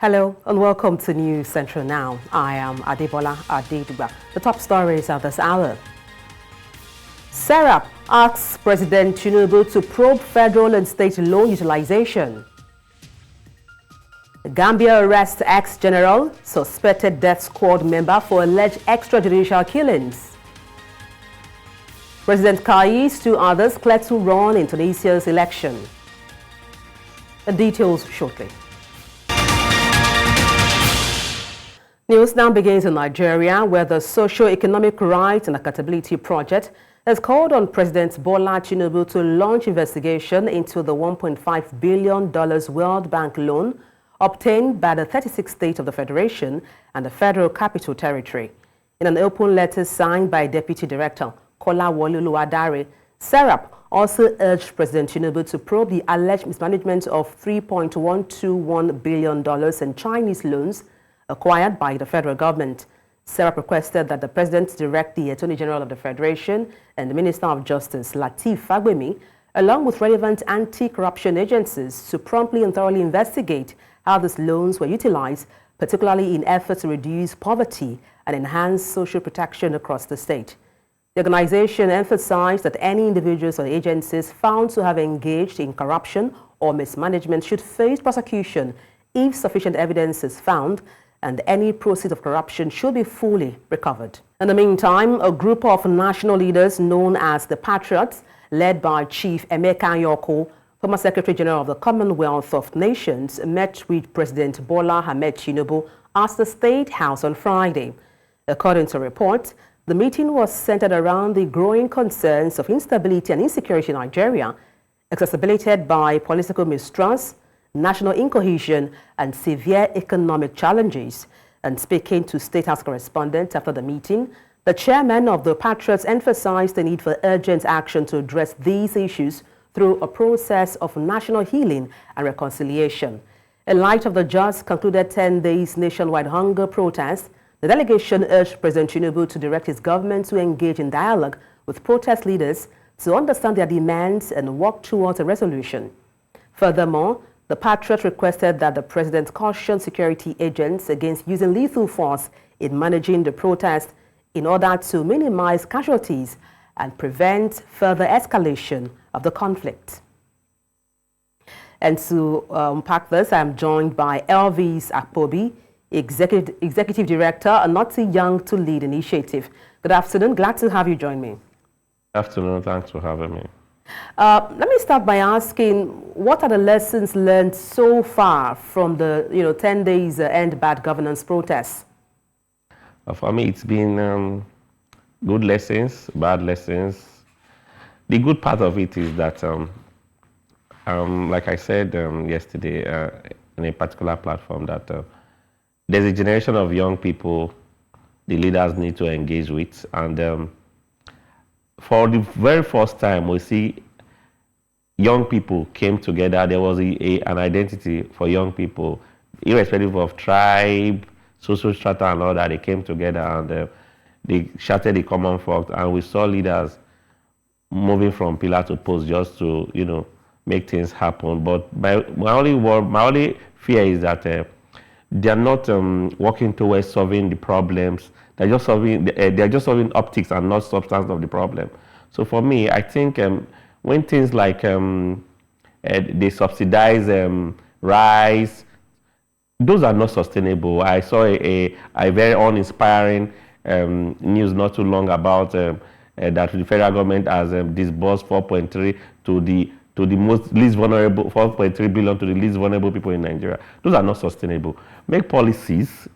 Hello and welcome to News Central Now. I am Adebola Adedugba. The top stories of this hour. SERAP asks President Tinubu to probe federal and state loan utilization. Gambia arrests ex-general, suspected death squad member for alleged extrajudicial killings. President Kais, two others, cleared to run in Tunisia's election. The details shortly. News now begins in Nigeria, where the Socio-Economic Rights and Accountability Project has called on President Bola Tinubu to launch investigation into the $1.5 billion World Bank loan obtained by the 36th state of the Federation and the Federal Capital Territory. In an open letter signed by Deputy Director Kolawole Oluwadare, SERAP also urged President Tinubu to probe the alleged mismanagement of $3.121 billion in Chinese loans acquired by the federal government. SERAP requested that the President direct the Attorney General of the Federation and the Minister of Justice, Lateef Fagbemi, along with relevant anti-corruption agencies, to promptly and thoroughly investigate how these loans were utilized, particularly in efforts to reduce poverty and enhance social protection across the state. The organization emphasized that any individuals or agencies found to have engaged in corruption or mismanagement should face prosecution if sufficient evidence is found, and any proceeds of corruption should be fully recovered. In the meantime, a group of national leaders known as the Patriots, led by Chief Emeka Yoko, former Secretary General of the Commonwealth of Nations, met with President Bola Tinubu at the State House on Friday. According to reports, the meeting was centered around the growing concerns of instability and insecurity in Nigeria, exacerbated by political mistrust, national incohesion, and severe economic challenges. And speaking to State House correspondents after the meeting, the chairman of the Patriots emphasized the need for urgent action to address these issues through a process of national healing and reconciliation. In light of the just concluded 10 days nationwide hunger protest, the delegation urged President Tinubu to direct his government to engage in dialogue with protest leaders to understand their demands and work towards a resolution. Furthermore, the Patriots requested that the President caution security agents against using lethal force in managing the protest in order to minimize casualties and prevent further escalation of the conflict. And to unpack this, I'm joined by Elvis Akpobi, Executive Director, Not Too Young to Lead Initiative. Good afternoon. Glad to have you join me. Good afternoon. Thanks for having me. Let me start by asking, what are the lessons learned so far from the 10 days End Bad Governance protests? For me, it's been good lessons, bad lessons. The good part of it is that, like I said yesterday in a particular platform, that there's a generation of young people the leaders need to engage with, and for the very first time, we see young people came together. There was an identity for young people, irrespective of tribe, social strata and all that. They came together and they shattered the common fault, and we saw leaders moving from pillar to post just to, make things happen. But my only fear is that they're not working towards solving the problems. They're just solving optics and not substance of the problem. So for me, I think when things like they subsidize rice, those are not sustainable. I saw a very uninspiring news not too long about that the federal government has disbursed 4.3 to the least vulnerable, 4.3 billion to the least vulnerable people in Nigeria. Those are not sustainable. Make policies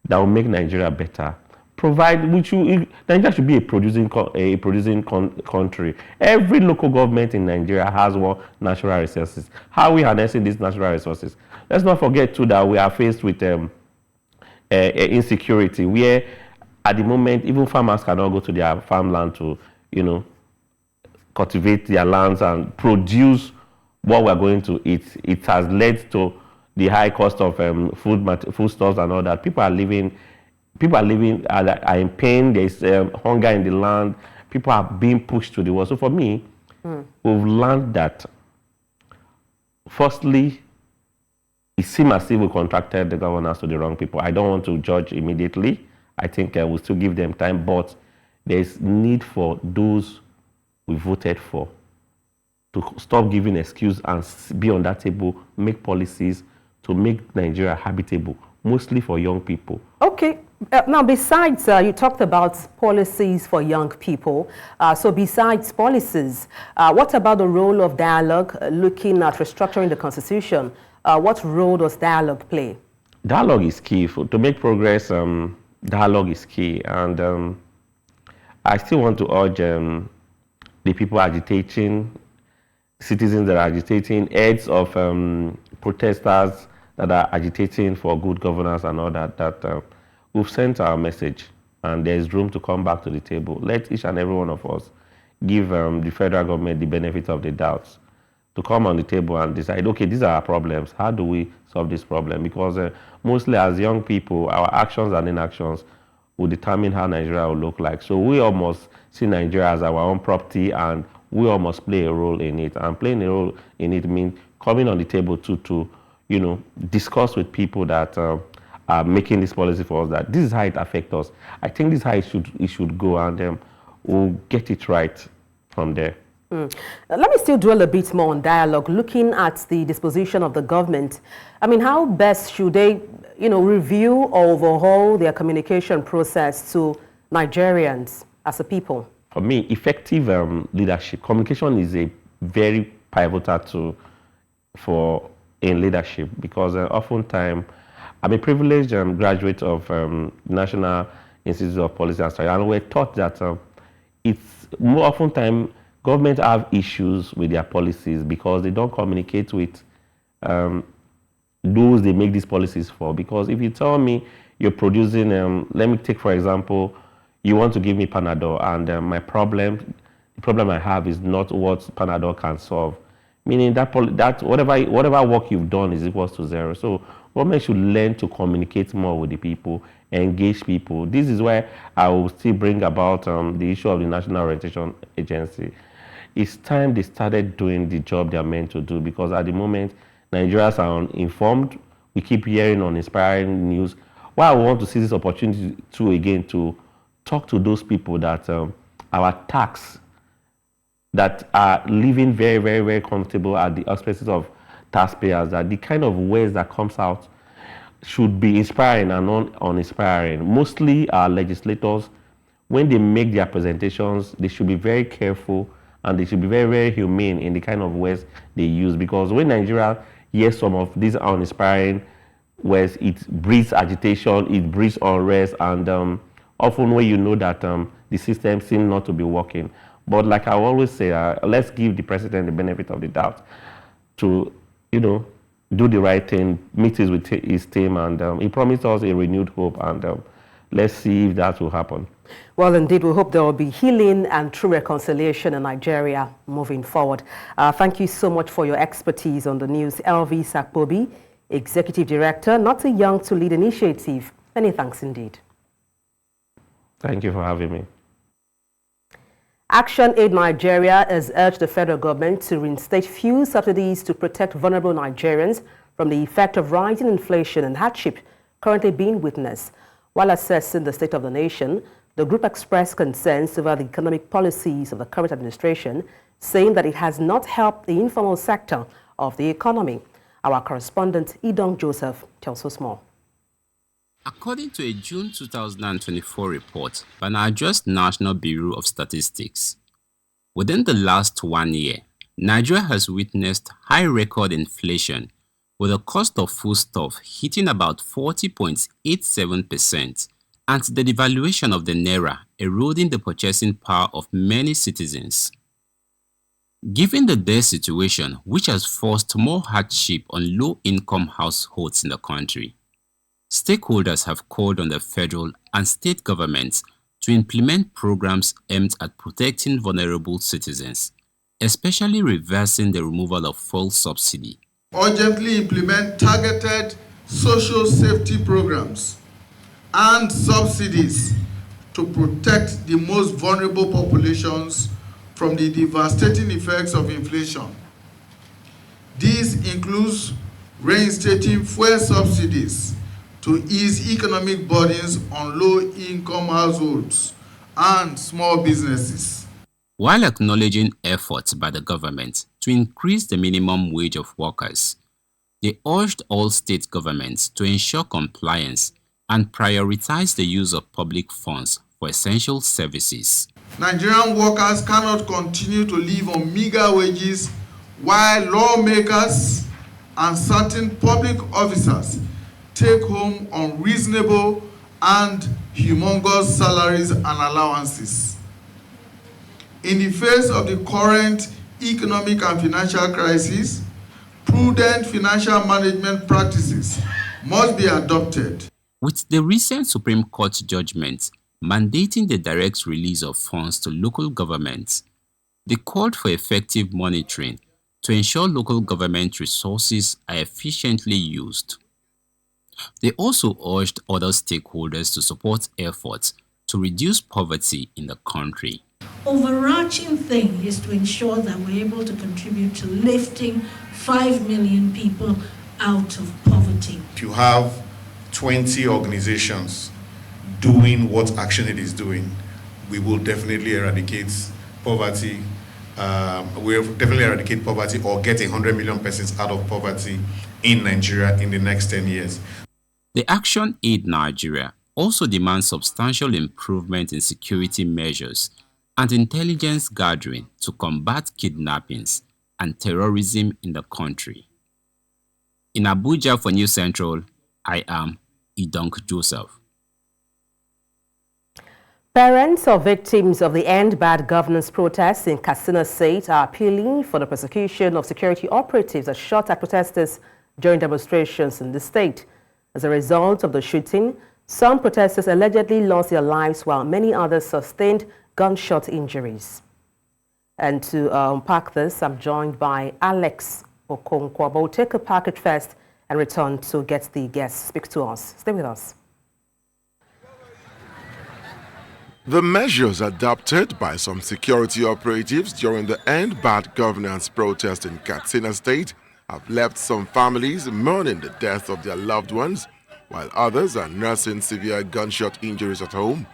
that will make Nigeria better. Nigeria should be a producing country. Every local government in Nigeria has one natural resources. How are we harnessing these natural resources? Let's not forget too that we are faced with insecurity, where at the moment even farmers cannot go to their farmland to cultivate their lands and produce what we're going to eat. It has led to the high cost of foodstuffs and all that. People are living are in pain. There's hunger in the land. People are being pushed to the wall. So for me, we've learned that, firstly, it seems as if we contracted the governance to the wrong people. I don't want to judge immediately. I think we'll still give them time, but there's need for those we voted for to stop giving excuse and be on that table, make policies to make Nigeria habitable, mostly for young people. Okay. Now, besides, you talked about policies for young people. So besides policies, what about the role of dialogue, looking at restructuring the Constitution? What role does dialogue play? Dialogue is key. To make progress, dialogue is key. And I still want to urge the people agitating, citizens that are agitating, heads of protesters that are agitating for good governance and all that, we've sent our message and there's room to come back to the table. Let each and every one of us give the federal government the benefit of the doubt to come on the table and decide, okay, these are our problems. How do we solve this problem? Because mostly as young people, our actions and inactions will determine how Nigeria will look like. So we almost see Nigeria as our own property and we all must play a role in it. And playing a role in it means coming on the table to discuss with people that are making this policy for us, that this is how it affects us. I think this is how it should go, and we'll get it right from there. Let me still dwell a bit more on dialogue, looking at the disposition of the government. I mean, how best should they, review or overhaul their communication process to Nigerians as a people? For me, effective leadership, communication is a very pivotal tool in leadership, because oftentimes I'm a privileged graduate of National Institute of Policy and Strategy, and we're taught that it's more often time government have issues with their policies because they don't communicate with those they make these policies for. Because if you tell me you're producing, let me take for example, you want to give me Panadol, and the problem I have is not what Panadol can solve. Meaning that whatever work you've done is equals to zero. So government should learn to communicate more with the people, engage people. This is where I will still bring about the issue of the National Orientation Agency. It's time they started doing the job they are meant to do, because at the moment, Nigerians are uninformed. We keep hearing uninspiring news. Why I want to see this opportunity to talk to those people that our tax, that are living very, very, very comfortable at the expenses of taxpayers, that the kind of ways that comes out should be inspiring and not uninspiring. Mostly our legislators, when they make their presentations, they should be very careful and they should be very, very humane in the kind of ways they use. Because when Nigeria hears some of these uninspiring ways, it breeds agitation, it breeds unrest, and often when you know that the system seems not to be working. But like I always say, let's give the president the benefit of the doubt to, do the right thing, meet with his team, and he promised us a renewed hope, and let's see if that will happen. Well, indeed, we hope there will be healing and true reconciliation in Nigeria moving forward. Thank you so much for your expertise on the news. LV Sakbobi, Executive Director, Not Too Young to Lead Initiative. Many thanks indeed. Thank you for having me. ActionAid Nigeria has urged the federal government to reinstate fuel subsidies to protect vulnerable Nigerians from the effect of rising inflation and hardship currently being witnessed. While assessing the state of the nation, the group expressed concerns over the economic policies of the current administration, saying that it has not helped the informal sector of the economy. Our correspondent, Idong Joseph, tells us more. According to a June 2024 report by Nigeria's National Bureau of Statistics, within the last 1 year, Nigeria has witnessed high record inflation, with the cost of foodstuff hitting about 40.87%, and the devaluation of the naira eroding the purchasing power of many citizens. Given the dire situation, which has forced more hardship on low-income households in the country, stakeholders have called on the federal and state governments to implement programs aimed at protecting vulnerable citizens, especially reversing the removal of fuel subsidy. Urgently implement targeted social safety programs and subsidies to protect the most vulnerable populations from the devastating effects of inflation. This includes reinstating fuel subsidies to ease economic burdens on low-income households and small businesses. While acknowledging efforts by the government to increase the minimum wage of workers, they urged all state governments to ensure compliance and prioritize the use of public funds for essential services. Nigerian workers cannot continue to live on meager wages while lawmakers and certain public officers take home unreasonable and humongous salaries and allowances. In the face of the current economic and financial crisis, prudent financial management practices must be adopted. With the recent Supreme Court judgment mandating the direct release of funds to local governments, they called for effective monitoring to ensure local government resources are efficiently used. They also urged other stakeholders to support efforts to reduce poverty in the country. Overarching thing is to ensure that we're able to contribute to lifting 5 million people out of poverty. If you have 20 organizations doing what ActionAid is doing, we will definitely eradicate poverty. We'll definitely eradicate poverty or get 100 million persons out of poverty in Nigeria in the next 10 years. The ActionAid Nigeria also demands substantial improvement in security measures and intelligence gathering to combat kidnappings and terrorism in the country. In Abuja for News Central, I am Idonk Joseph. Parents of victims of the End Bad Governance protests in Cina State are appealing for the prosecution of security operatives that shot at protesters during demonstrations in the state. As a result of the shooting, some protesters allegedly lost their lives while many others sustained gunshot injuries. And to unpack this, I'm joined by Alex Okonkwo. But we'll take a package first and return to get the guests speak to us. Stay with us. The measures adopted by some security operatives during the End Bad Governance protest in Cina State have left some families mourning the death of their loved ones, while others are nursing severe gunshot injuries at home.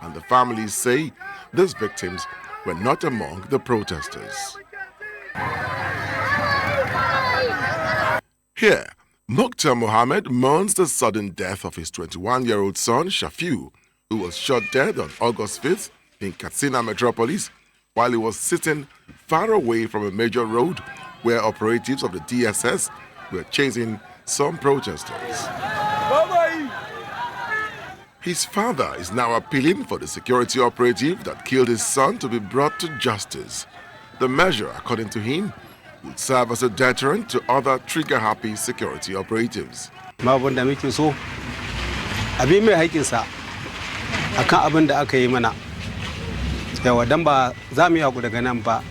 And the families say these victims were not among the protesters. Here, Mukhtar Mohammed mourns the sudden death of his 21-year-old son, Shafiu, who was shot dead on August 5th in Katsina metropolis while he was sitting far away from a major road where operatives of the DSS were chasing some protesters. His father is now appealing for the security operative that killed his son to be brought to justice. The measure, according to him, would serve as a deterrent to other trigger-happy security operatives. Akan abin da aka yi mana yawa dan ba za mu yi haku daga nan ba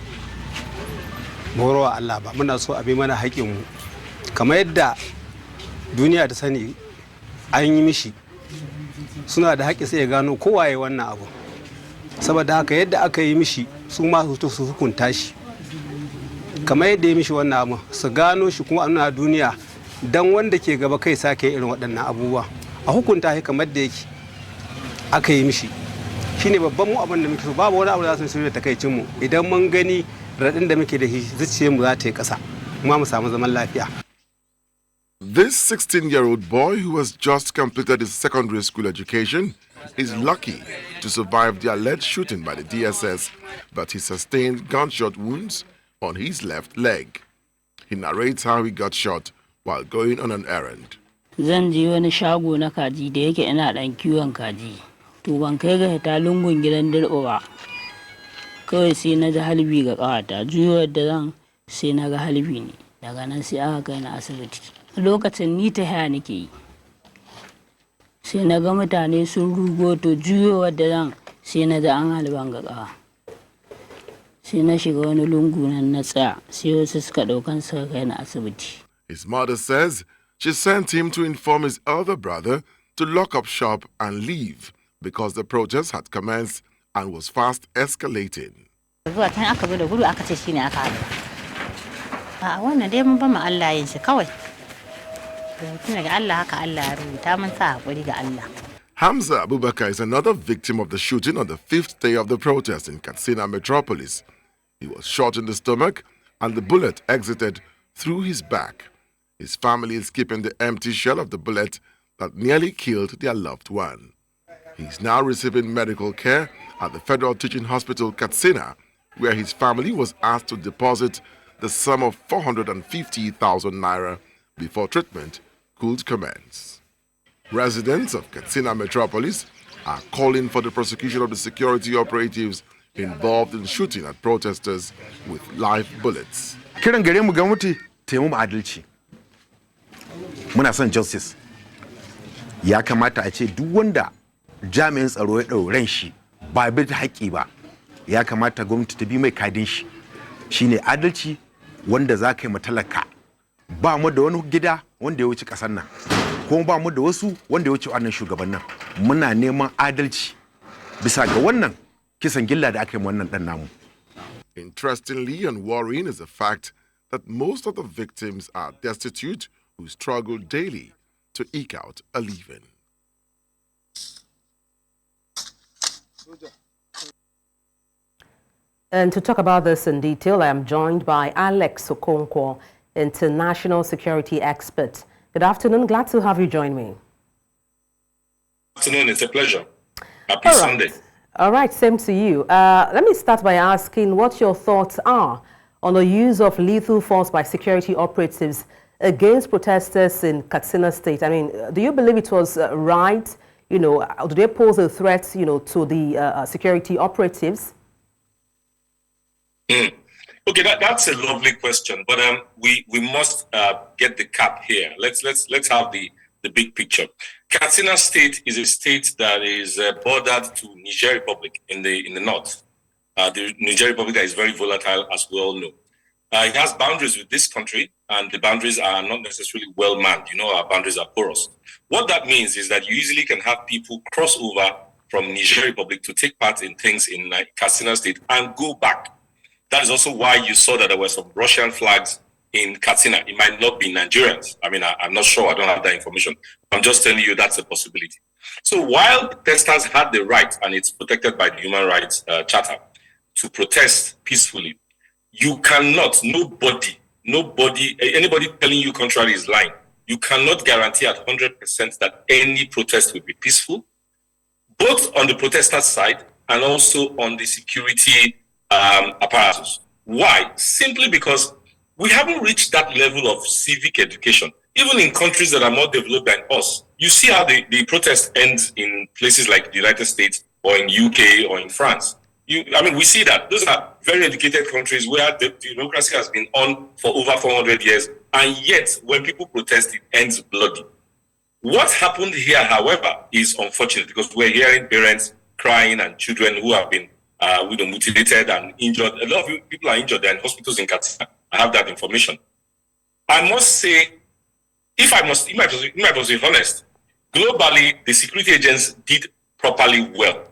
morowa Allah ba muna so a bi mana haƙin mu kamar yadda duniya ta sani an yi mishi suna da haƙi sai ya gano kowa yayi wannan abu saboda haka yadda aka yi mishi su ma su hukunta shi kamar yadda ya mishi wannan abu su gano shi kuma a nuna duniya dan wanda ke gaba kai sake irin waɗannan abubuwa a hukunta shi kamar da yake aka yi mishi shine babban mu abin da muke so babu wani abu da za su shirya takaicin mu idan mun gani radin da muke da shi zuciyar mu za ta yi kasa kuma mu samu zaman lafiya. This 16-year-old boy who has just completed his secondary school education is lucky to survive the alleged shooting by the DSS, but he sustained gunshot wounds on his left leg. He narrates how he got shot while going on an errand. Zan je wani shago na kaji da yake ina dan kiwon kaji. To ban kai ga ta lungun gidan dirbo ba. Kawai sai na ji halbi ga kawata. Juyowar da zan sai na ga halbi ne. Daga nan sai aka kai na asibiti. Lokacin ni ta haya nake yi. Sai na ga mutane sun rugo to juyowar da zan sai na ji an halban ga kawa. Sai na shiga wani lungu nan na tsaya sai wasu suka daukan suka kai na asibiti. His mother says she sent him to inform his elder brother to lock up shop and leave because the protest had commenced and was fast escalating. Hamza Abubakar is another victim of the shooting on the 5th day of the protest in Katsina metropolis. He was shot in the stomach and the bullet exited through his back. His family is keeping the empty shell of the bullet that nearly killed their loved one. He is now receiving medical care at the Federal Teaching Hospital Katsina, where his family was asked to deposit the sum of 450,000 naira before treatment could commence. Residents of Katsina metropolis are calling for the prosecution of the security operatives involved in shooting at protesters with live bullets. Kiran gare mu gwamnati ta yi mu adalci. Muna son justice. Ya kamata a ce duk wanda jami'in tsaro ya ɗau ran shi ba bi ta haƙƙi ba. Ya kamata gwamnati ta bi mai kadin shi. Shine adalci wanda za ka yi matalaka. Ba mu da wani gida wanda ya wuce ƙasar nan. Kuma ba mu da wasu wanda ya wuce wannan shugabannin. Muna neman adalci bisa ga wannan kisan gilla da aka yi wannan ɗan namu. Interestingly and worrying is the fact that most of the victims are destitute who struggle daily to eke out a living. And to talk about this in detail, I am joined by Alex Okonkwo, international security expert. Good afternoon. Glad to have you join me. Good afternoon. It's a pleasure. Happy Sunday. All right. Same to you. Let me start by asking what your thoughts are on the use of lethal force by security operatives against protesters in Cina State. I mean, do you believe it was right? You know, do they pose a threat, you know, to the security operatives? Okay, that's a lovely question, but we must get the cap here. Let's have the big picture. Cina State is a state that is bordered to Niger Republic in the north. The Niger Republic is very volatile, as we all know. It has boundaries with this country, and the boundaries are not necessarily well manned. You know, our boundaries are porous. What that means is that you easily can have people cross over from Niger Republic to take part in things in Cina State and go back. That is also why you saw that there were some Russian flags in Katsina. It might not be Nigerians. I mean, I'm not sure. I don't have that information. I'm just telling you that's a possibility. So while protesters had the right, and it's protected by the Human Rights Charter, to protest peacefully, you cannot, anybody telling you contrary is lying. You cannot guarantee at 100% that any protest will be peaceful, both on the protesters' side and also on the security apparatus. Why? Simply because we haven't reached that level of civic education. Even in countries that are more developed than us, you see how the protest ends in places like the United States or in UK or in France. We see that. Those are very educated countries where the democracy has been on for over 400 years, and yet when people protest, it ends bloody. What happened here, however, is unfortunate because we're hearing parents crying and children who have been mutilated and injured. A lot of people are injured. They're in hospitals in Katsina. I have that information. I must say, if I must be honest, globally, the security agents did properly well.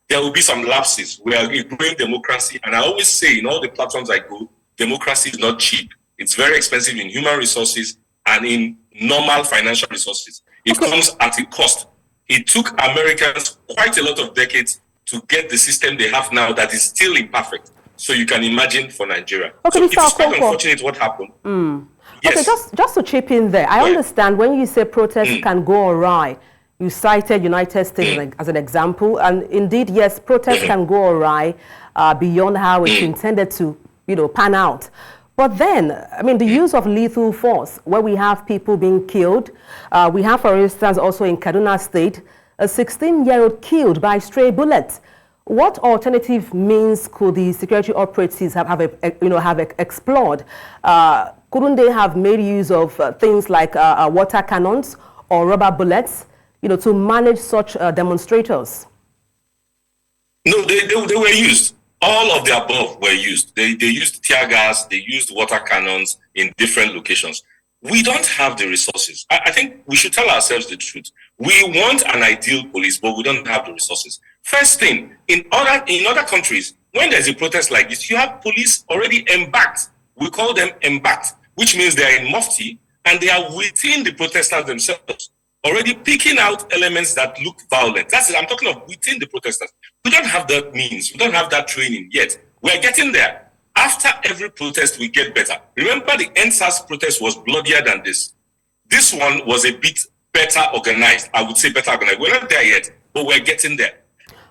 There will be some lapses. We are a growing democracy. And I always say in all the platforms I go, democracy is not cheap. It's very expensive in human resources and in normal financial resources. It comes at a cost. It took Americans quite a lot of decades to get the system they have now that is still imperfect. So you can imagine for Nigeria. Okay, so Mr. it's quite unfortunate what happened. Yes. Okay, just to chip in there, I understand when you say protests can go awry. You cited United States as an example, and indeed, yes, protests can go awry beyond how it's intended to, pan out. But then, I mean, the use of lethal force, where we have people being killed, we have, for instance, also in Cina State, a 16-year-old killed by stray bullets. What alternative means could the security operatives have explored? Couldn't they have made use of things like water cannons or rubber bullets, to manage such demonstrators? No, they were used. All of the above were used. They used tear gas, they used water cannons in different locations. We don't have the resources. I think we should tell ourselves the truth. We want an ideal police, but we don't have the resources. First thing, in other countries, when there's a protest like this, you have police already embarked. We call them embarked, which means they're in mufti and they are within the protesters themselves, already picking out elements that look violent. That's it. I'm talking of within the protesters. We don't have that means. We don't have that training yet. We're getting there. After every protest, we get better. Remember, the NSAS protest was bloodier than this. This one was a bit better organized. I would say better organized. We're not there yet, but we're getting there.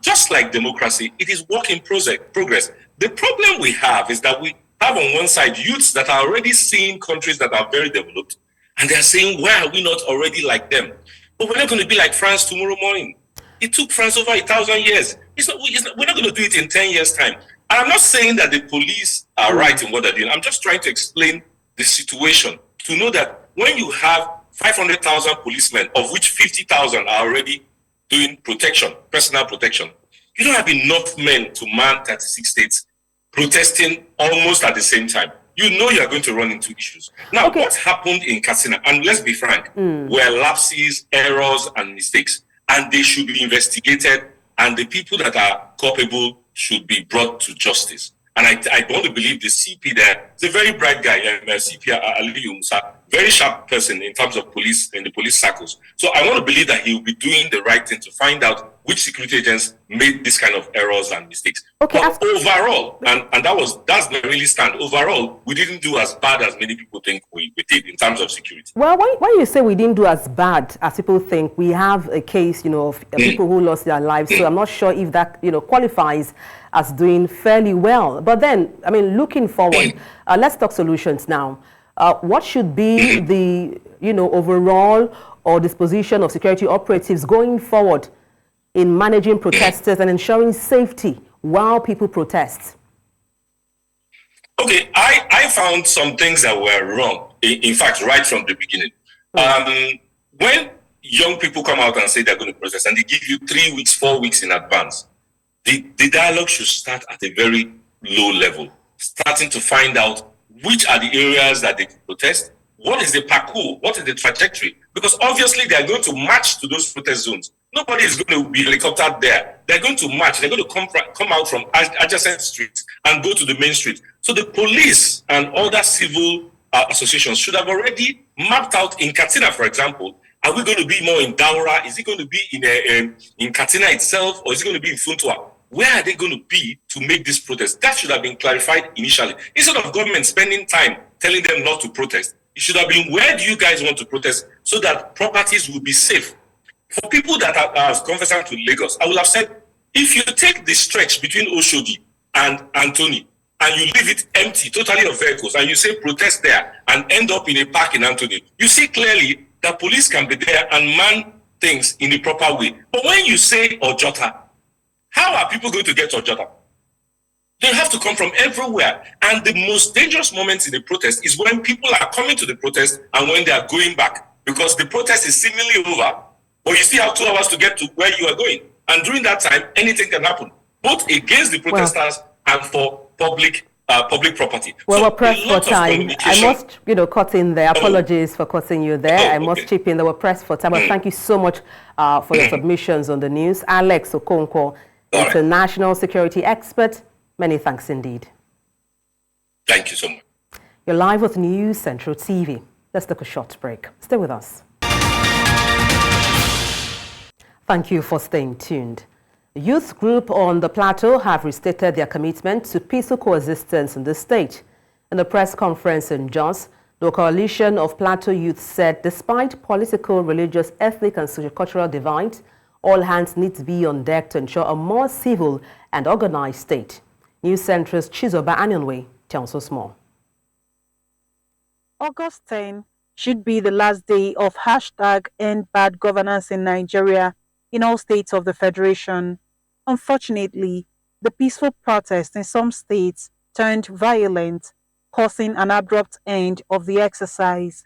Just like democracy, it is work in progress. The problem we have is that we have on one side youths that are already seeing countries that are very developed, and they're saying, why are we not already like them? But we're not going to be like France tomorrow morning. It took France over 1,000 years. We're not going to do it in 10 years' time. And I'm not saying that the police are right in what they're doing. I'm just trying to explain the situation to know that when you have 500,000 policemen, of which 50,000 are already doing protection, personal protection, you don't have enough men to man 36 states protesting almost at the same time. You know you're going to run into issues. Now, what happened in Katsina, and let's be frank, were lapses, errors, and mistakes. And they should be investigated, and the people that are culpable should be brought to justice. And I want to believe the CP there is a very bright guy, CP Ali Musa, very sharp person in terms of police, in the police circles. So I want to believe that he will be doing the right thing to find out which security agents made this kind of errors and mistakes. Okay, but overall, and that's the really stand. Overall, we didn't do as bad as many people think we did in terms of security. Well, when you say we didn't do as bad as people think, we have a case, of people who lost their lives. So I'm not sure if that, qualifies as doing fairly well. But then, looking forward, let's talk solutions now. What should be the, overall or disposition of security operatives going forward in managing protesters and ensuring safety while people protest? Okay, I found some things that were wrong, in fact, right from the beginning. When young people come out and say they're going to protest and they give you 3 weeks, 4 weeks in advance, the dialogue should start at a very low level, starting to find out which are the areas that they protest, what is the parcours, what is the trajectory, because obviously they are going to march to those protest zones. Nobody is going to be helicoptered there. They're going to march. They're going to come out from adjacent streets and go to the main street. So the police and other civil associations should have already mapped out in Katsina, for example. Are we going to be more in Daura? Is it going to be in Katsina itself, or is it going to be in Funtua? Where are they going to be to make this protest? That should have been clarified initially. Instead of government spending time telling them not to protest, it should have been, where do you guys want to protest so that properties will be safe? For people that are conversant with Lagos, I would have said, if you take the stretch between Oshodi and Anthony and you leave it empty, totally of vehicles, and you say protest there and end up in a park in Anthony, you see clearly that police can be there and man things in the proper way. But when you say Ojota, how are people going to get Ojota? They have to come from everywhere. And the most dangerous moments in the protest is when people are coming to the protest and when they are going back, because the protest is seemingly over, but you still have 2 hours to get to where you are going. And during that time, anything can happen, both against the protesters and for public property. Well, we're pressed for time. I must, cut in there. Apologies for cutting you there. I must chip in. They were pressed for time. But thank you so much for your submissions on the news. Alex Okonkwo, international security expert. Many thanks indeed. Thank you so much. You're live with News Central TV. Let's take a short break. Stay with us. Thank you for staying tuned. The youth group on the plateau have restated their commitment to peaceful coexistence in the state. In the press conference in Jos, the coalition of plateau youth said despite political, religious, ethnic and sociocultural divides, all hands need to be on deck to ensure a more civil and organized state. News Center's Chizoba Anyanwe tells us more. August 10 should be the last day of #End Bad Governance in Nigeria in all states of the Federation. Unfortunately, the peaceful protests in some states turned violent, causing an abrupt end of the exercise.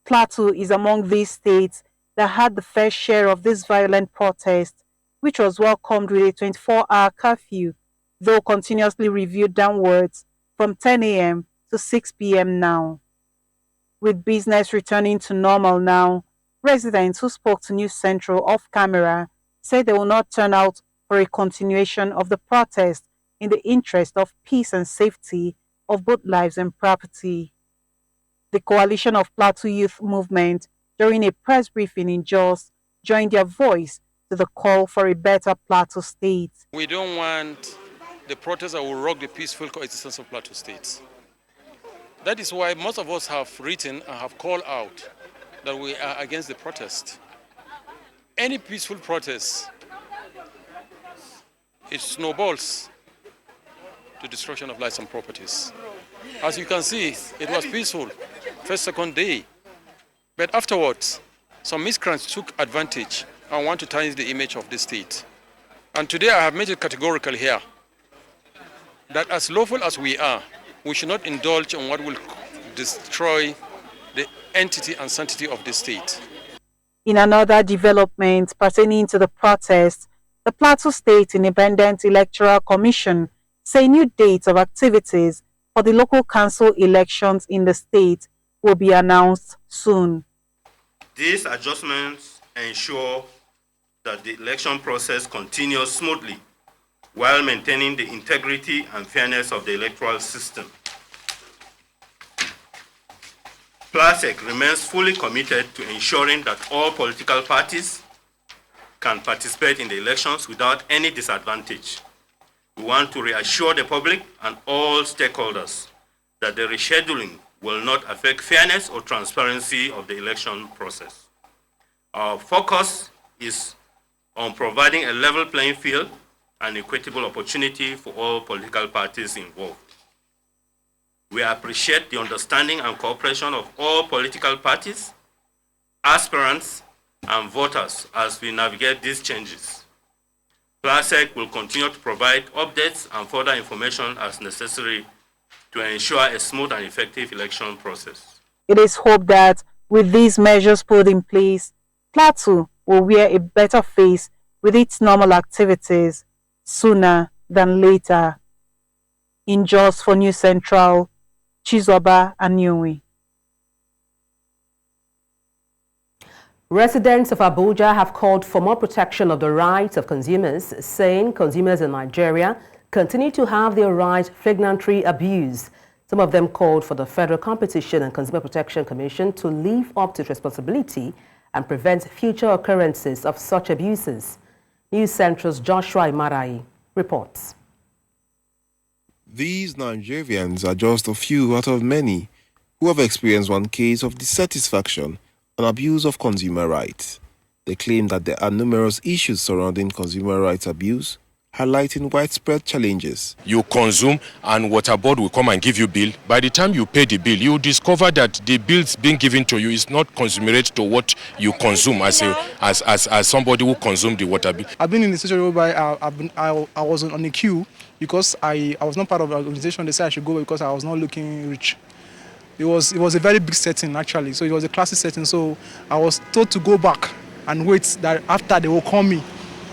Plateau is among these states that had the fair share of this violent protest, which was welcomed with a 24-hour curfew, though continuously reviewed downwards from 10 a.m. to 6 p.m. now. With business returning to normal now, residents who spoke to News Central off camera said they will not turn out for a continuation of the protest in the interest of peace and safety of both lives and property. The Coalition of Plateau Youth Movement, during a press briefing in Jos, joined their voice to the call for a better Plateau State. We don't want the protests that will rock the peaceful coexistence of Plateau states. That is why most of us have written and have called out that we are against the protest. Any peaceful protest, it snowballs to destruction of lives and properties. As you can see, it was peaceful, first, second day. But afterwards, some miscreants took advantage and want to tarnish the image of the state. And today I have made it categorical here that as lawful as we are, we should not indulge in what will destroy the entity and sanctity of the state. In another development pertaining to the protest, the Plateau State Independent Electoral Commission say new dates of activities for the local council elections in the state will be announced soon. These adjustments ensure that the election process continues smoothly while maintaining the integrity and fairness of the electoral system. PLASEC remains fully committed to ensuring that all political parties can participate in the elections without any disadvantage. We want to reassure the public and all stakeholders that the rescheduling will not affect fairness or transparency of the election process. Our focus is on providing a level playing field and equitable opportunity for all political parties involved. We appreciate the understanding and cooperation of all political parties, aspirants, and voters as we navigate these changes. PLASEC will continue to provide updates and further information as necessary to ensure a smooth and effective election process. It is hoped that with these measures put in place, Plateau will wear a better face with its normal activities sooner than later. In Jos for News Central, Chizoba Aniuwi. Residents of Abuja have called for more protection of the rights of consumers, saying consumers in Nigeria continue to have their rights flagrantly abused. Some of them called for the Federal Competition and Consumer Protection Commission to live up to its responsibility and prevent future occurrences of such abuses. News Central's Joshua Imarai reports. These Nigerians are just a few out of many who have experienced one case of dissatisfaction and abuse of consumer rights. They claim that there are numerous issues surrounding consumer rights abuse, highlighting widespread challenges. You consume and water board will come and give you bill. By the time you pay the bill, you discover that the bills being given to you is not commensurate to what you consume as somebody who consumed the water bill. I've been in a situation whereby I was on a queue because I was not part of the organization. They said I should go because I was not looking rich. It was a very big setting actually, so it was a classic setting. So I was told to go back and wait that after they will call me.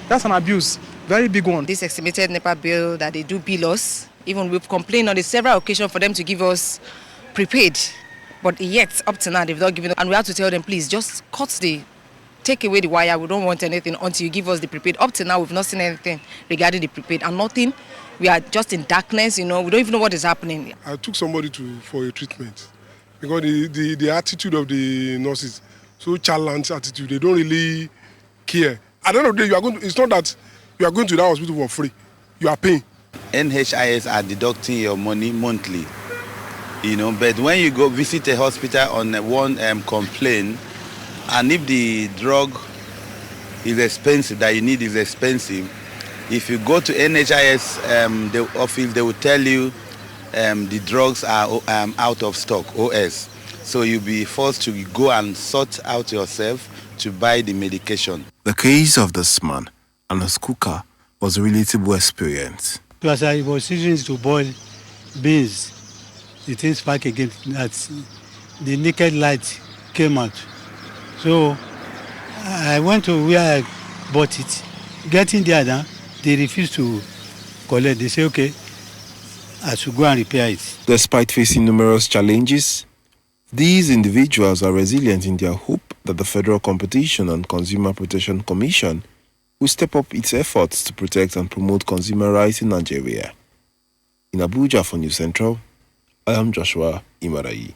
That's an abuse, very big one. This estimated NEPA bill that they do bill us, even we've complained on the several occasions for them to give us prepaid, but yet up to now they've not given us, and we have to tell them please just take away the wire, we don't want anything until you give us the prepaid. Up to now we've not seen anything regarding the prepaid and nothing. We are just in darkness, we don't even know what is happening. I took somebody for a treatment because the attitude of the nurses, so challenged attitude, they don't really care. At the end of the day, it's not that you are going to that hospital for free, you are paying. NHIS are deducting your money monthly, but when you go visit a hospital on one complaint, and if the drug is expensive, that you need is expensive, if you go to NHIS the office, they will tell you the drugs are out of stock, OS. So you'll be forced to go and sort out yourself to buy the medication. The case of this man and his cooker was a relatable experience. As I was seasoning to boil beans, the thing sparked again, that the naked light came out. So I went to where I bought it. Getting there now, they refused to collect. They say, okay, I should go and repair it. Despite facing numerous challenges, these individuals are resilient in their hope that the Federal Competition and Consumer Protection Commission will step up its efforts to protect and promote consumer rights in Nigeria. In Abuja for News Central, I am Joshua Imarai.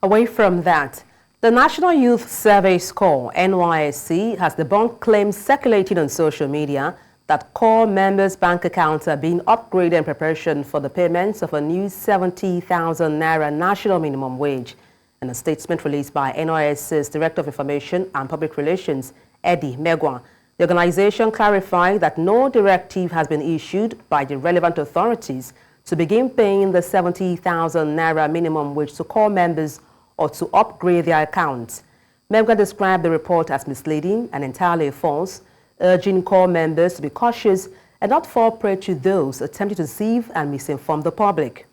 Away from that, the National Youth Survey Score, NYSC, has debunked claims circulating on social media that core members' bank accounts are being upgraded in preparation for the payments of a new 70,000 naira national minimum wage. In a statement released by NYSC's Director of Information and Public Relations, Eddie Megwa, the organization clarified that no directive has been issued by the relevant authorities to begin paying the 70,000 naira minimum wage to core members or to upgrade their accounts. Megwa described the report as misleading and entirely false, urging core members to be cautious and not fall prey to those attempting to deceive and misinform the public.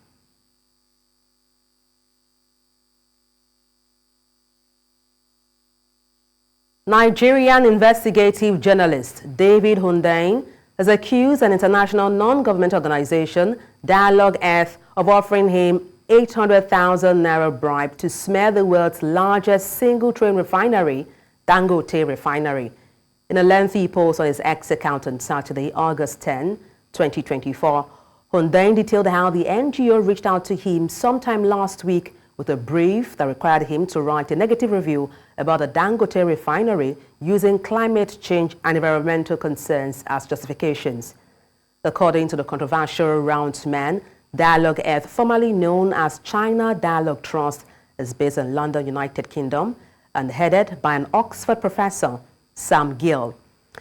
Nigerian investigative journalist David Hundeyin has accused an international non-government organization, Dialogue Earth, of offering him 800,000 naira bribe to smear the world's largest single-train refinery, Dango Refinery. In a lengthy post on his X account on Saturday, August 10, 2024, Hundeyin detailed how the NGO reached out to him sometime last week with a brief that required him to write a negative review about the Dangote refinery using climate change and environmental concerns as justifications. According to the controversial roundsman, Dialogue Earth, formerly known as China Dialogue Trust, is based in London, United Kingdom, and headed by an Oxford professor, Sam Gill.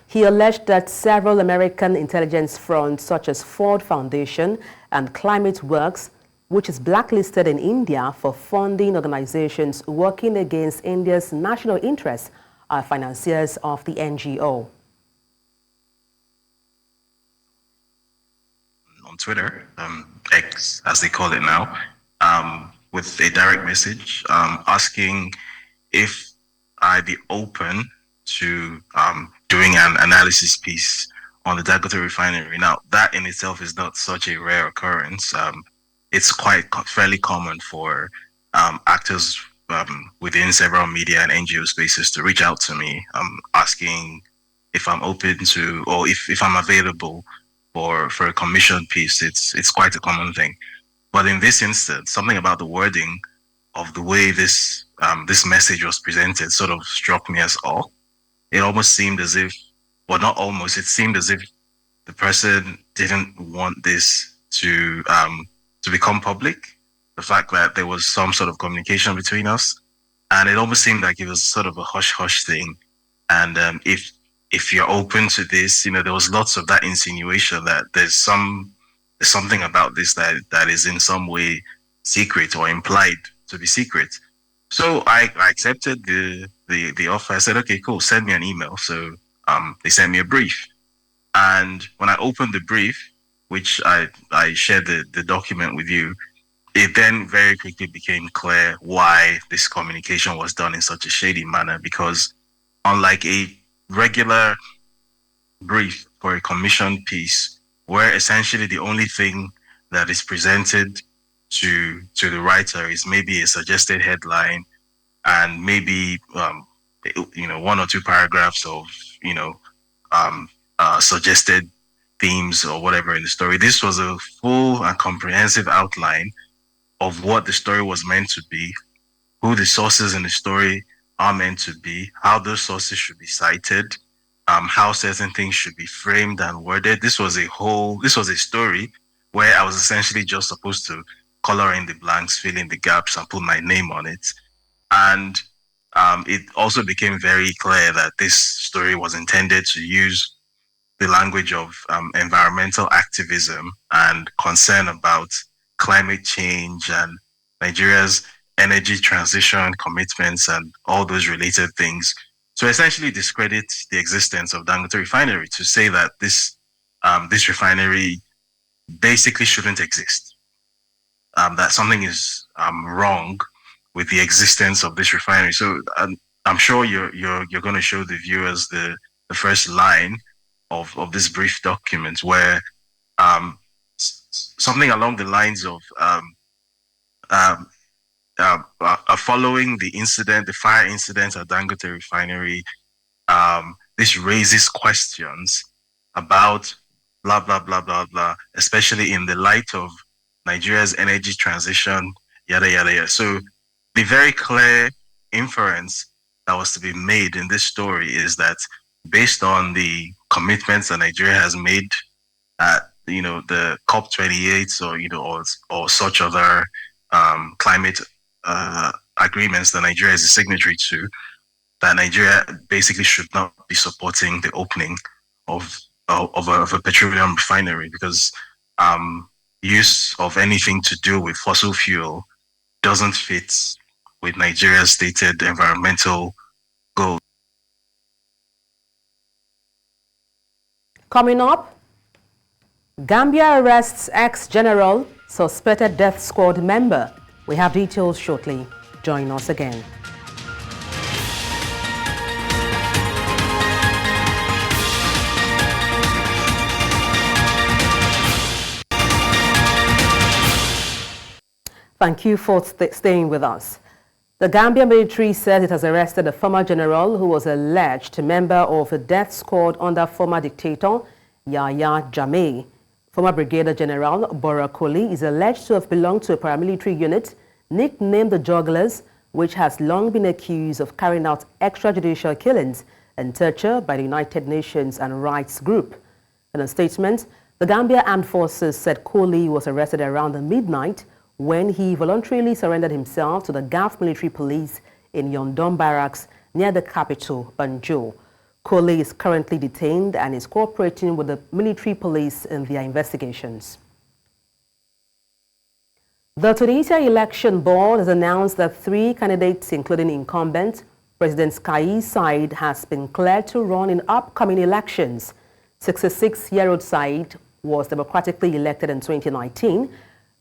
He alleged that several American intelligence fronts, such as Ford Foundation and Climate Works, which is blacklisted in India for funding organizations working against India's national interests, are financiers of the NGO. On Twitter, X as they call it now, with a direct message asking if I'd be open to doing an analysis piece on the Dangote refinery. Now, that in itself is not such a rare occurrence. It's fairly common for actors within several media and NGO spaces to reach out to me asking if I'm open to, or if I'm available for a commission piece. It's quite a common thing. But in this instance, something about the wording of the way this message was presented sort of struck me as odd. It almost seemed as if, well, not almost, it seemed as if the person didn't want this to become public, the fact that there was some sort of communication between us. And it almost seemed like it was sort of a hush-hush thing. And if you're open to this, there was lots of that insinuation that there's something about this that is in some way secret or implied to be secret. So I accepted the offer. I said, okay, cool, send me an email. So they sent me a brief. And when I opened the brief, which I shared the document with you, it then very quickly became clear why this communication was done in such a shady manner, because unlike a regular brief for a commission piece, where essentially the only thing that is presented to the writer is maybe a suggested headline and maybe one or two paragraphs of suggested themes or whatever in the story. This was a full and comprehensive outline of what the story was meant to be, who the sources in the story are meant to be, how those sources should be cited, how certain things should be framed and worded. This was a story where I was essentially just supposed to color in the blanks, fill in the gaps, and put my name on it. And it also became very clear that this story was intended to use the language of environmental activism and concern about climate change and Nigeria's energy transition commitments and all those related things, to essentially discredit the existence of Dangote Refinery, to say that this refinery basically shouldn't exist, that something is wrong with the existence of this refinery. So I'm sure you're going to show the viewers the first line of this brief document, where something along the lines of following the fire incident at Dangote Refinery, this raises questions about blah, blah, blah, blah, blah, especially in the light of Nigeria's energy transition, yada, yada, yada. So the very clear inference that was to be made in this story is that based on the commitments that Nigeria has made at the COP28 or such other climate agreements that Nigeria is a signatory to, that Nigeria basically should not be supporting the opening of a petroleum refinery, because use of anything to do with fossil fuel doesn't fit with Nigeria's stated environmental goals. Coming up, Gambia arrests ex-general, suspected death squad member. We have details shortly. Join us again. Thank you for staying with us. The Gambia military says it has arrested a former general who was alleged member of a death squad under former dictator Yahya Jammeh. Former Brigadier General Bora Colley is alleged to have belonged to a paramilitary unit nicknamed the Jugglers, which has long been accused of carrying out extrajudicial killings and torture by the United Nations and Rights Group. In a statement, the Gambia Armed Forces said Colley was arrested around midnight when he voluntarily surrendered himself to the Gulf military police in Yondon Barracks near the capital, Banjul. Colley is currently detained and is cooperating with the military police in their investigations. The Tunisia Election Board has announced that 3 candidates, including incumbent President Kais Saied, has been cleared to run in upcoming elections. 66-year-old Saied was democratically elected in 2019,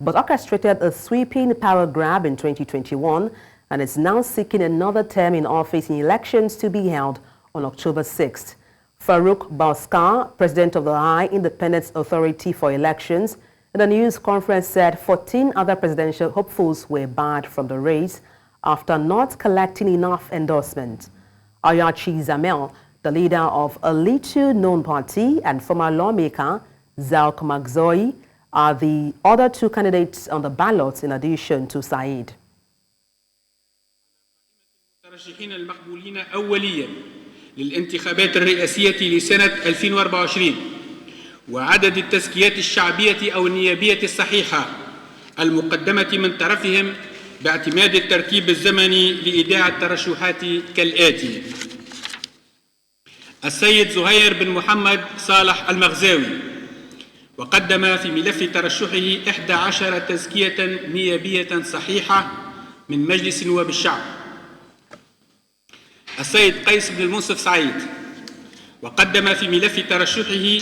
but orchestrated a sweeping power grab in 2021 and is now seeking another term in office in elections to be held on October 6th. Farouk Bauskar, president of the High Independence Authority for Elections, in a news conference said 14 other presidential hopefuls were barred from the race after not collecting enough endorsement. Ayachi Zamel, the leader of a little-known party and former lawmaker Zauk Magzoi, are the other 2 candidates on the ballot in addition to Saied. المرشحين المقبولين أولياً للانتخابات الرئاسية لسنة 2024 وعدد التزكيات الشعبية أو النيابية الصحيحة المقدمة من طرفهم باعتماد الترتيب الزمني لإيداع الترشحات كالآتي: السيد زهير بن محمد صالح المغزاوي، وقدم في ملف ترشحه 11 تزكية نيابية صحيحة من مجلس نواب الشعب. السيد قيس بن المنصف سعيد، وقدم في ملف ترشحه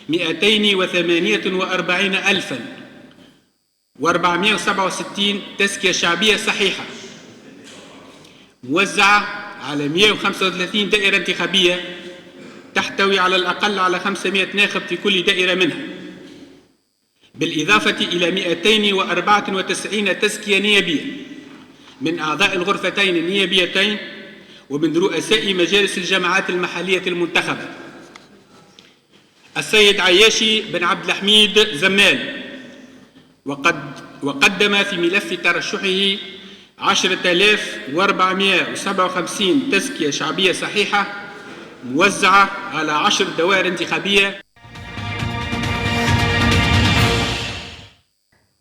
248,467 تزكية شعبية صحيحة موزعة على 135 دائرة انتخابية تحتوي على الأقل على 500 ناخب في كل دائرة منها، بالإضافة إلى 294 تزكية نيابية من أعضاء الغرفتين النيابيتين ومن رؤساء مجالس الجماعات المحلية المنتخبة. السيد عياشي بن عبد الحميد زمال، وقدم في ملف ترشحه 10,457 تزكية شعبية صحيحة موزعة على 10 دوائر انتخابية.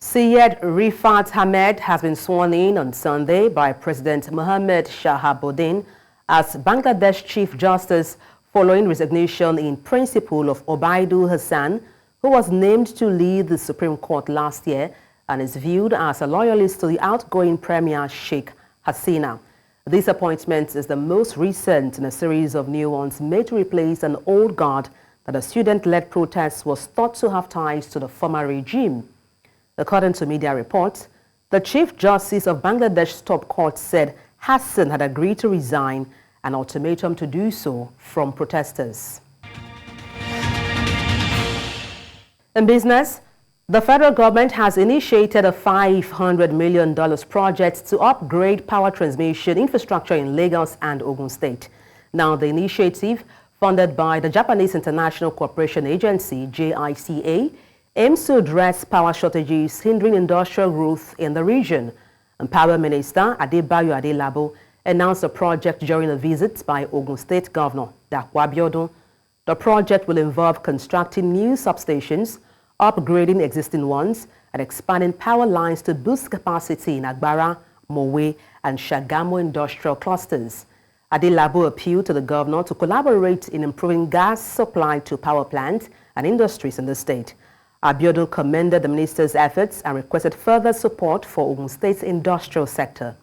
Syed Rifat Hamed has been sworn in on Sunday by President Mohammed Shahabuddin as Bangladesh Chief Justice following resignation in principle of Obaidul Hassan, who was named to lead the Supreme Court last year and is viewed as a loyalist to the outgoing Premier Sheikh Hasina. This appointment is the most recent in a series of new ones made to replace an old guard that a student-led protest was thought to have ties to the former regime. According to media reports, the Chief Justice of Bangladesh's top court said Hassan had agreed to resign, an ultimatum to do so from protesters. In business, the federal government has initiated a $500 million project to upgrade power transmission infrastructure in Lagos and Ogun State. Now, the initiative, funded by the Japanese International Cooperation Agency, JICA, aims to address power shortages hindering industrial growth in the region. And Power Minister Adebola announced the project during a visit by Ogun State Governor Dapo Abiodun. The project will involve constructing new substations, upgrading existing ones, and expanding power lines to boost capacity in Agbara, Mowe, and Shagamu industrial clusters. Adelabu appealed to the governor to collaborate in improving gas supply to power plants and industries in the state. Abiodun commended the minister's efforts and requested further support for Ogun State's industrial sector.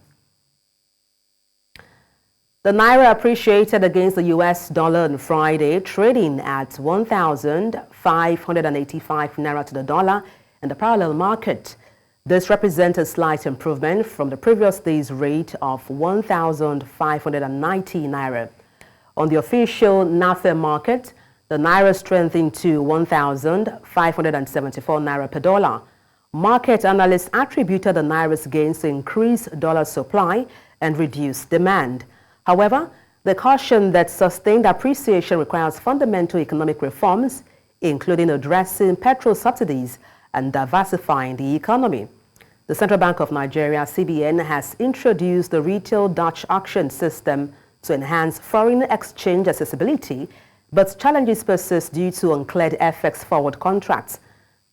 The naira appreciated against the US dollar on Friday, trading at 1,585 naira to the dollar in the parallel market. This represents a slight improvement from the previous day's rate of 1,590 naira. On the official NAFE market, the naira strengthened to 1,574 naira per dollar. Market analysts attributed the naira's gains to increased dollar supply and reduced demand. However, they cautioned that sustained appreciation requires fundamental economic reforms, including addressing petrol subsidies and diversifying the economy. The Central Bank of Nigeria, CBN, has introduced the retail Dutch auction system to enhance foreign exchange accessibility, but challenges persist due to uncleared FX forward contracts.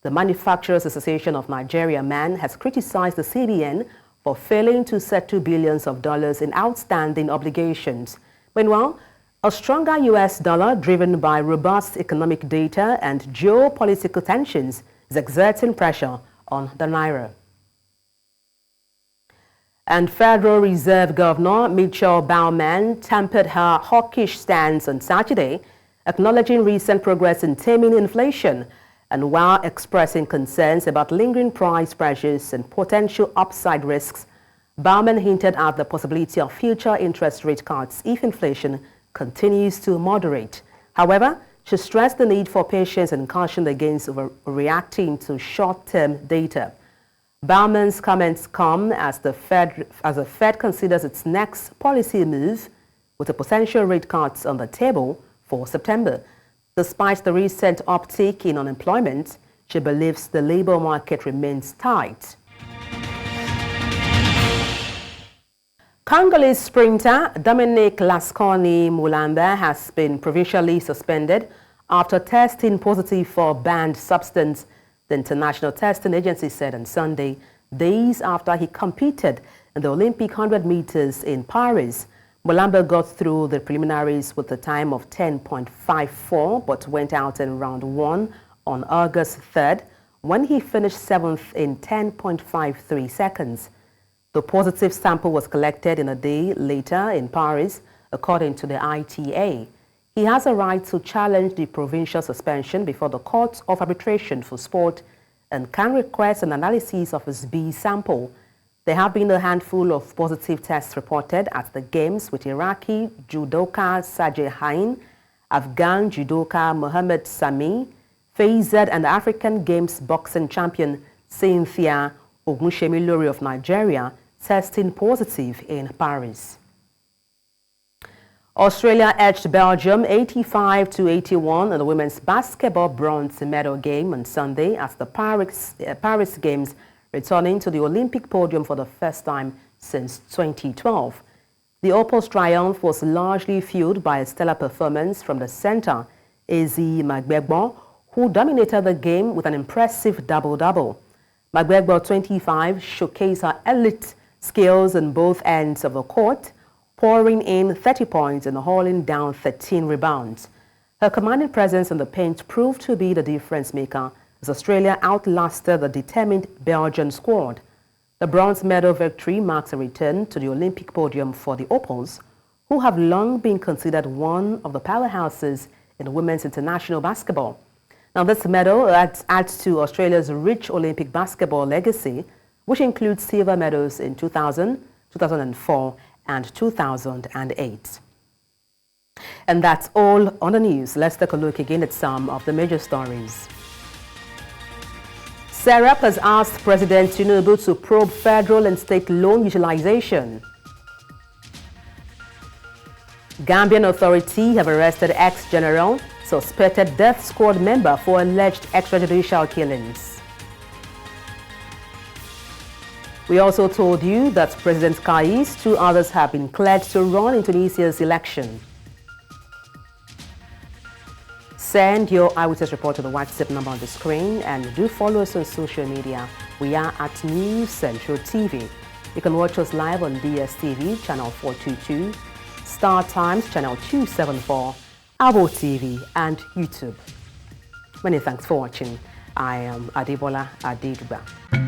The Manufacturers Association of Nigeria, MAN, has criticized the CBN for failing to settle billions of dollars in outstanding obligations. Meanwhile, a stronger US dollar driven by robust economic data and geopolitical tensions is exerting pressure on the naira. And Federal Reserve Governor Michelle Bowman tempered her hawkish stance on Saturday, acknowledging recent progress in taming inflation, and while expressing concerns about lingering price pressures and potential upside risks, Bowman hinted at the possibility of future interest rate cuts if inflation continues to moderate. However, she stressed the need for patience and cautioned against reacting to short-term data. Bowman's comments come as the Fed considers its next policy move, with a potential rate cuts on the table for September. Despite the recent uptick in unemployment, she believes the labor market remains tight. Congolese sprinter Dominic Mulamba has been provisionally suspended after testing positive for a banned substance, the International Testing Agency said on Sunday, days after he competed in the Olympic 100 meters in Paris. Mulamba got through the preliminaries with a time of 10.54, but went out in round 1 on August 3rd, when he finished 7th in 10.53 seconds. The positive sample was collected in a day later in Paris, according to the ITA. He has a right to challenge the provincial suspension before the Court of Arbitration for Sport and can request an analysis of his B sample. There have been a handful of positive tests reported at the Games with Iraqi judoka Sajeh Hain, Afghan judoka Mohammed Sami, Faizad, and African Games boxing champion Cynthia Ogunshemilori of Nigeria testing positive in Paris. Australia edged Belgium 85-81 in the women's basketball bronze medal game on Sunday as the Paris Games returning to the Olympic podium for the first time since 2012. The Opal's triumph was largely fueled by a stellar performance from the center, Ezi Magbegbo, who dominated the game with an impressive double-double. Magbegbo, 25, showcased her elite skills on both ends of the court, pouring in 30 points and hauling down 13 rebounds. Her commanding presence in the paint proved to be the difference maker as Australia outlasted the determined Belgian squad. The bronze medal victory marks a return to the Olympic podium for the Opals, who have long been considered one of the powerhouses in women's international basketball. Now, this medal adds to Australia's rich Olympic basketball legacy, which includes silver medals in 2000, 2004, and 2008. And that's all on the news. Let's take a look again at some of the major stories. SERAP has asked President Tinubu to probe federal and state loan utilization. Gambian authorities have arrested ex-general, suspected death squad member for alleged extrajudicial killings. We also told you that President Kais, 2 others have been cleared to run in Tunisia's election. Send your eyewitness report to the WhatsApp number on the screen and do follow us on social media. We are at News Central TV. You can watch us live on DSTV, channel 422, Star Times, channel 274, Abo TV, and YouTube. Many thanks for watching. I am Adebola Adedugba.